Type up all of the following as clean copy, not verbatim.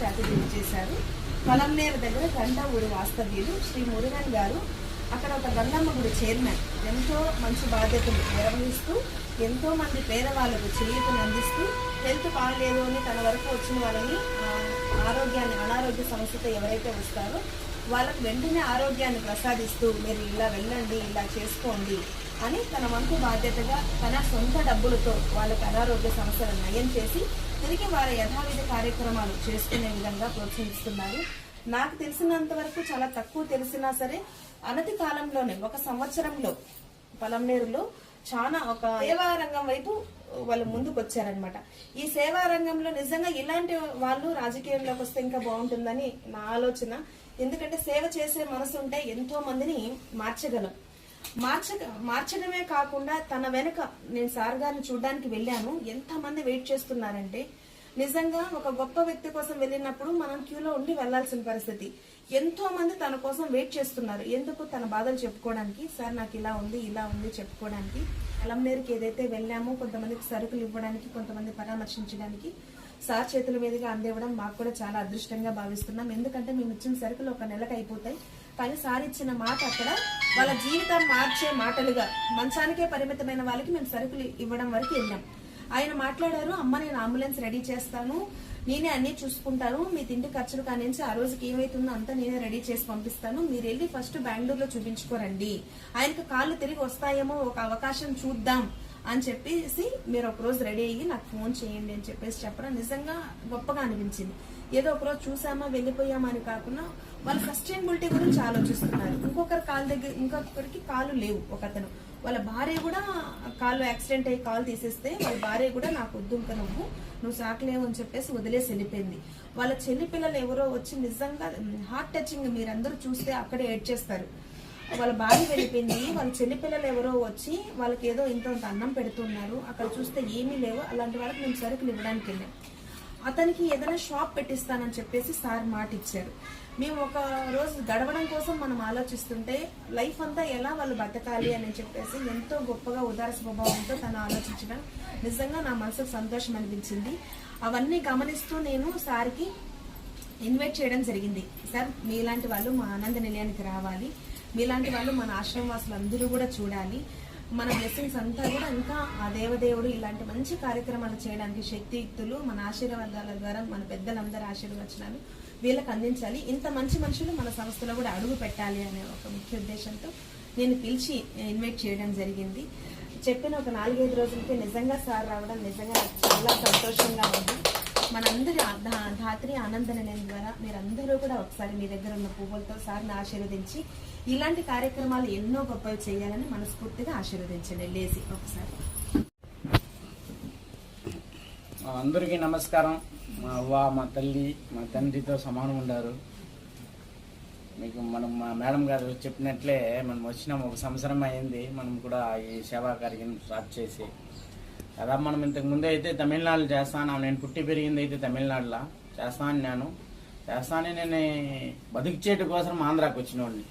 అతిథి చేశారు. పలంనేరు దగ్గర గంట ఊరి వాస్తవ్యులు శ్రీ మురుగన్ గారు. అక్కడ ఒక గంగమ్మ గుడి చైర్మన్. ఎంతో మంచి బాధ్యతలు నిర్వహిస్తూ ఎంతో మంది పేదవాళ్ళకు చేయూతను అందిస్తూ హెల్త్ బాగలేదు అని తన వరకు వచ్చిన వాళ్ళని అనారోగ్య సమస్యతో ఎవరైతే వస్తారో వాళ్ళకు వెంటనే ఆరోగ్యాన్ని ప్రసాదిస్తూ మీరు ఇలా వెళ్ళండి, ఇలా చేసుకోండి అని తన వంతు బాధ్యతగా తన సొంత డబ్బులతో వాళ్ళకి అనారోగ్య సమస్యలను నయం చేసి తిరిగి వాళ్ళ యథావిధి కార్యక్రమాలు చేసుకునే విధంగా ప్రోత్సహిస్తున్నారు. నాకు తెలిసినంత వరకు చాలా తక్కువ తెలిసినా సరే అనతి కాలంలోనే 1 సంవత్సరంలో పలంనేరులో చాలా ఒక సేవా రంగం వైపు వాళ్ళు ముందుకు వచ్చారనమాట. ఈ సేవా రంగంలో నిజంగా ఇలాంటి వాళ్ళు రాజకీయంలోకి వస్తే ఇంకా బాగుంటుందని నా ఆలోచన. ఎందుకంటే సేవ చేసే మనసు ఉంటే ఎంతో మందిని మార్చడమే కాకుండా తన వెనుక నేను సార్ గారిని చూడడానికి వెళ్ళాను. ఎంతమంది వెయిట్ చేస్తున్నారంటే నిజంగా ఒక గొప్ప వ్యక్తి కోసం వెళ్ళినప్పుడు మనం క్యూలో ఉండి వెళ్లాల్సిన పరిస్థితి. ఎంతో మంది తన కోసం వెయిట్ చేస్తున్నారు. ఎందుకు? తన బాధలు చెప్పుకోవడానికి. సార్ నాకు ఇలా ఉంది చెప్పుకోవడానికి. పలంనేరుకి ఏదైతే వెళ్ళామో కొంతమందికి సరుకులు ఇవ్వడానికి, కొంతమంది పరామర్శించడానికి సార్ చేతుల మీదుగా అందివ్వడం మాకు కూడా చాలా అదృష్టంగా భావిస్తున్నాం. ఎందుకంటే మేము ఇచ్చిన సరుకులు 1 నెలకు అయిపోతాయి. కానీ సార్ ఇచ్చిన మాట అక్కడ వాళ్ళ జీవితం మార్చే మాటలుగా మంచానికే పరిమితమైన వాళ్ళకి మేము సరుకులు ఇవ్వడం వరకు వెళ్ళాం. ఆయన మాట్లాడారు, అమ్మ నేను అంబులెన్స్ రెడీ చేస్తాను, నేనే అన్ని చూసుకుంటాను, మీ తిండి ఖర్చులు కానించి ఆ రోజుకి ఏమైతుందో అంతా నేనే రెడీ చేసి పంపిస్తాను, మీరు వెళ్ళి ఫస్ట్ బెంగళూరులో చూపించుకోరండి, ఆయనకు కాళ్ళు తిరిగి వస్తాయేమో ఒక అవకాశం చూద్దాం అని చెప్పేసి మీరు ఒక రోజు రెడీ అయ్యి నాకు ఫోన్ చేయండి అని చెప్పేసి చెప్పడం నిజంగా గొప్పగా అనిపించింది. ఏదో ఒక రోజు చూసామా వెళ్ళిపోయామా అని కాకుండా వాళ్ళ సస్టైనబిలిటీ గురించి ఆలోచిస్తున్నారు. ఇంకొకరికి కాళ్ళు లేవు. ఒకతను వాళ్ళ భార్య కూడా కాళ్ళు యాక్సిడెంట్ అయ్యి కాలు తీసేస్తే వాళ్ళ భార్య కూడా నాకు వద్దు, ఇంకా నువ్వు సాకలేవు అని చెప్పేసి వదిలేసి వెళ్ళిపోయింది. వాళ్ళ చెల్లి పిల్లలు ఎవరో వచ్చి నిజంగా హార్ట్ టచింగ్, మీరందరూ చూస్తే అక్కడే ఏడ్ చేస్తారు. వాళ్ళ భార్య వెళ్ళిపోయింది, వాళ్ళ చెల్లి పిల్లలు ఎవరో వచ్చి వాళ్ళకి ఏదో ఇంత అన్నం పెడుతున్నారు. అక్కడ చూస్తే ఏమీ లేవు. అలాంటి వాళ్ళకి మేము సరుకులు ఇవ్వడానికి వెళ్ళాం. అతనికి ఏదైనా షాప్ పెట్టిస్తానని చెప్పేసి సార్ మాట ఇచ్చారు. మేము ఒక రోజు గడవడం కోసం మనం ఆలోచిస్తుంటే లైఫ్ అంతా ఎలా వాళ్ళు బతకాలి అని చెప్పేసి ఎంతో గొప్పగా ఉదార స్వభావంతో తను ఆలోచించడం నిజంగా నా మనసుకు సంతోషం అనిపించింది. అవన్నీ గమనిస్తూ నేను సార్కి ఇన్వైట్ చేయడం జరిగింది. సార్ మీలాంటి వాళ్ళు మా ఆనంద నిలయానికి రావాలి, మీలాంటి వాళ్ళు మన ఆశ్రమవాసులు అందరూ కూడా చూడాలి, మన బ్లెస్సింగ్స్ అంతా కూడా ఇంకా ఆ దేవదేవుడు ఇలాంటి మంచి కార్యక్రమాలు చేయడానికి శక్తియుక్తులు మన ఆశీర్వాదాల ద్వారా మన పెద్దలందరూ ఆశీర్వచనాలు వీళ్ళకి అందించాలి, ఇంత మంచి మనుషులు మన సంస్థలో కూడా అడుగు పెట్టాలి అనే ఒక ముఖ్య ఉద్దేశంతో నేను పిలిచి ఇన్వైట్ చేయడం జరిగింది. చెప్పిన ఒక 4-5 రోజులకి నిజంగా సార్ రావడం నిజంగా నాకు చాలా సంతోషంగా ఉంది. మనందరి ధాత్రి ఆనంద నిలయం ద్వారా మీరందరూ కూడా ఒకసారి మీ దగ్గర ఉన్న పువ్వులతో సార్ని ఆశీర్వదించి ఇలాంటి కార్యక్రమాలు ఎన్నో గొప్పలు చేయాలని మనస్ఫూర్తిగా ఆశీర్వదించండి. లేసి ఒకసారి. అందరికీ నమస్కారం. మా అవ్వ, మా తల్లి, మా తండ్రితో సమానం ఉండారు. మీకు మా మేడం గారు చెప్పినట్లే మనం వచ్చినాం, 1 సంవత్సరం అయింది మనం కూడా ఈ సేవా కార్యక్రమం స్టార్ట్ చేసి. కదా మనం ఇంతకు ముందే అయితే తమిళనాడులో చేస్తాను, నేను పుట్టి పెరిగింది అయితే తమిళనాడులో చేస్తానని నేను బతుకుచేటు కోసం ఆంధ్రాకి వచ్చినోడిని.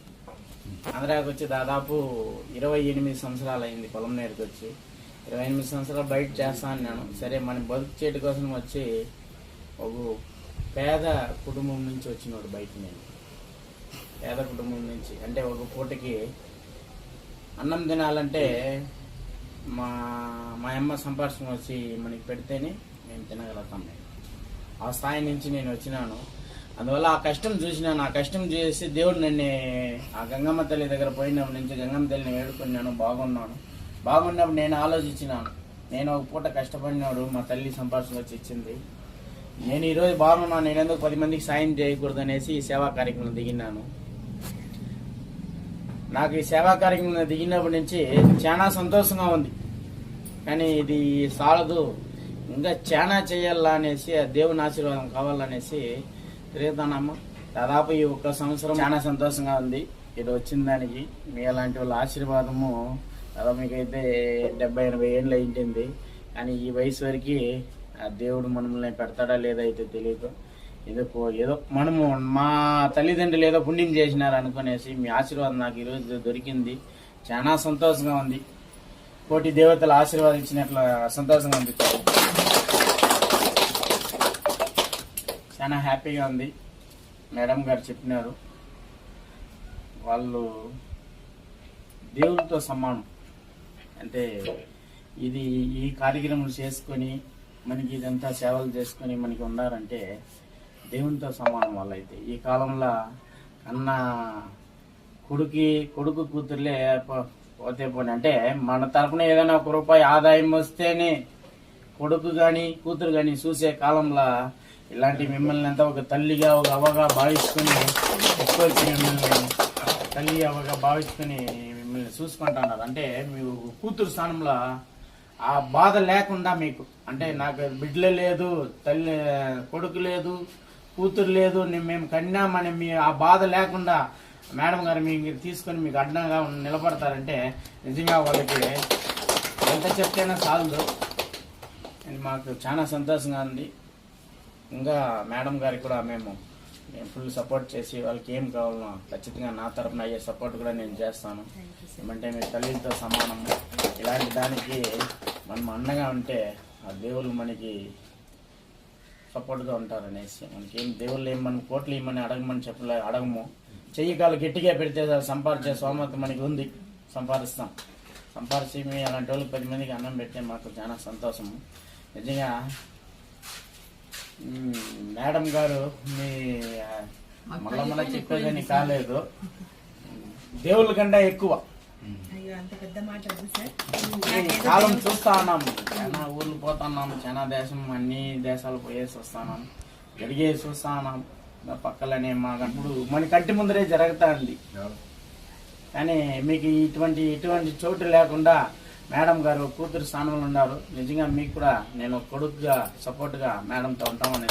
ఆంధ్రాకి వచ్చి దాదాపు 28 సంవత్సరాలు అయింది. పలంనేరుకి వచ్చి 28 సంవత్సరాలు బయట చేస్తాను నేను. సరే మన బతుకుచేటు కోసం వచ్చి ఒక పేద కుటుంబం నుంచి వచ్చినోడు బయట. నేను పేద కుటుంబం నుంచి అంటే ఒక పూటకి అన్నం తినాలంటే మా అమ్మ సంపార్శన వచ్చి మనకి పెడితేనే మేము తినగలుగుతాం. ఆ స్థాయి నుంచి నేను వచ్చినాను. అందువల్ల ఆ కష్టం చూసినాను. ఆ కష్టం చేసి దేవుడు నన్ను ఆ గంగమ్మ తల్లి దగ్గర పోయినప్పటి నుంచి గంగమ్మ తల్లిని వేడుకున్నాను. బాగున్నప్పుడు నేను ఆలోచించినాను, నేను ఒక పూట కష్టపడినాడు మా తల్లి సంపార్శన వచ్చి ఇచ్చింది, నేను ఈరోజు బాగున్నాను, నేను ఎందుకు 10 మందికి సాయం చేయకూడదు అనేసి ఈ సేవా కార్యక్రమం దిగినాను. నాకు ఈ సేవా కార్యక్రమం దిగినప్పటి నుంచి చాలా సంతోషంగా ఉంది. కానీ ఇది చాలదు, ఇంకా చాలా చేయాలా అనేసి ఆ దేవుని ఆశీర్వాదం కావాలనేసి తిరుగుతానమ్మ. దాదాపు ఈ 1 సంవత్సరం చాలా సంతోషంగా ఉంది. ఇది వచ్చిన దానికి మీ అలాంటి వాళ్ళ ఆశీర్వాదము దాదాపు మీకైతే 70-80 ఏళ్ళు అయింటుంది. కానీ ఈ వయసు వరకు ఆ దేవుడు మనల్ని పెడతాడా లేదా అయితే తెలియదు. ఏదో మనము మా తల్లిదండ్రులు ఏదో పుణ్యం చేసినారు అనుకునేసి మీ ఆశీర్వాదం నాకు ఈరోజు దొరికింది. చాలా సంతోషంగా ఉంది. కోటి దేవతల ఆశీర్వాదించినట్లు సంతోషంగా ఉంది. చాలా హ్యాపీగా ఉంది. మేడం గారు చెప్పినారు, వాళ్ళు దేవుడితో సమానం. అంటే ఇది ఈ కార్యక్రమం చేసుకొని మనకి ఇదంతా సేవలు చేసుకొని మనకి ఉన్నారంటే దేవునితో సమానం వాళ్ళైతే. ఈ కాలంలో అన్న కొడుకు కూతుర్లే పోతే పోనీ, అంటే మన తరపున ఏదైనా 1 రూపాయి ఆదాయం వస్తేనే కొడుకు కానీ కూతురు కానీ చూసే కాలంలో ఇలాంటి మిమ్మల్ని అంతా ఒక తల్లిగా ఒక అవ్వగా భావించుకొని ఎక్కువ మిమ్మల్ని తల్లి అవ్వగా భావించుకొని మిమ్మల్ని చూసుకుంటున్నారు. అంటే మీరు కూతురు స్థానంలో ఆ బాధ లేకుండా మీకు, అంటే నాకు బిడ్డలే లేదు, తల్లి కొడుకు లేదు, కూతురు లేదు, మేము కన్నామని మీ ఆ బాధ లేకుండా మేడం గారు మీరు తీసుకొని మీకు అడ్డంగా నిలబడతారంటే నిజంగా వాళ్ళకి ఎంత చెప్తేనే చాలదు. మాకు చాలా సంతోషంగా ఉంది. ఇంకా మేడం గారికి కూడా మేము ఫుల్ సపోర్ట్ చేసి వాళ్ళకి ఏం కావాలనో ఖచ్చితంగా నా తరపున అయ్యే సపోర్ట్ కూడా నేను చేస్తాను. ఏమంటే మీ తల్లితో సమానం. ఇలాంటి దానికి మనం అండగా ఉంటే ఆ దేవుళ్ళు మనకి సపోర్ట్గా ఉంటారనేసి, మనకేం దేవుళ్ళు ఏం మనం కోట్లు ఇమ్మని అడగమని అడగము. చెయ్యి కాలు గట్టిగా పెడితే సంపాదించే సోమత మనకి ఉంది, సంపాదిస్తాం. సంపాదించి మీ అలాంటి వాళ్ళకి 10 మందికి అన్నం పెడితే మాకు చాలా సంతోషము. నిజంగా మేడం గారు మీ మళ్ళా చెప్పేదని కాలేదు, దేవుళ్ళ కంటే ఎక్కువ. కాలం చూస్తా ఉన్నాం, చాలా ఊర్లు పోతున్నాం, చాలా దేశం అన్ని దేశాలు పోయేసి వస్తున్నాం, జరిగేసి చూస్తా ఉన్నాం. పక్కలనే మాకప్పుడు మన కంటి ముందరే జరుగుతా ఉంది. కానీ మీకు ఇటువంటి చోటు లేకుండా మేడం గారు కూతురు స్థానంలో ఉన్నారు. నిజంగా మీకు కూడా నేను కొడుకుగా సపోర్ట్గా మేడంతో ఉంటామని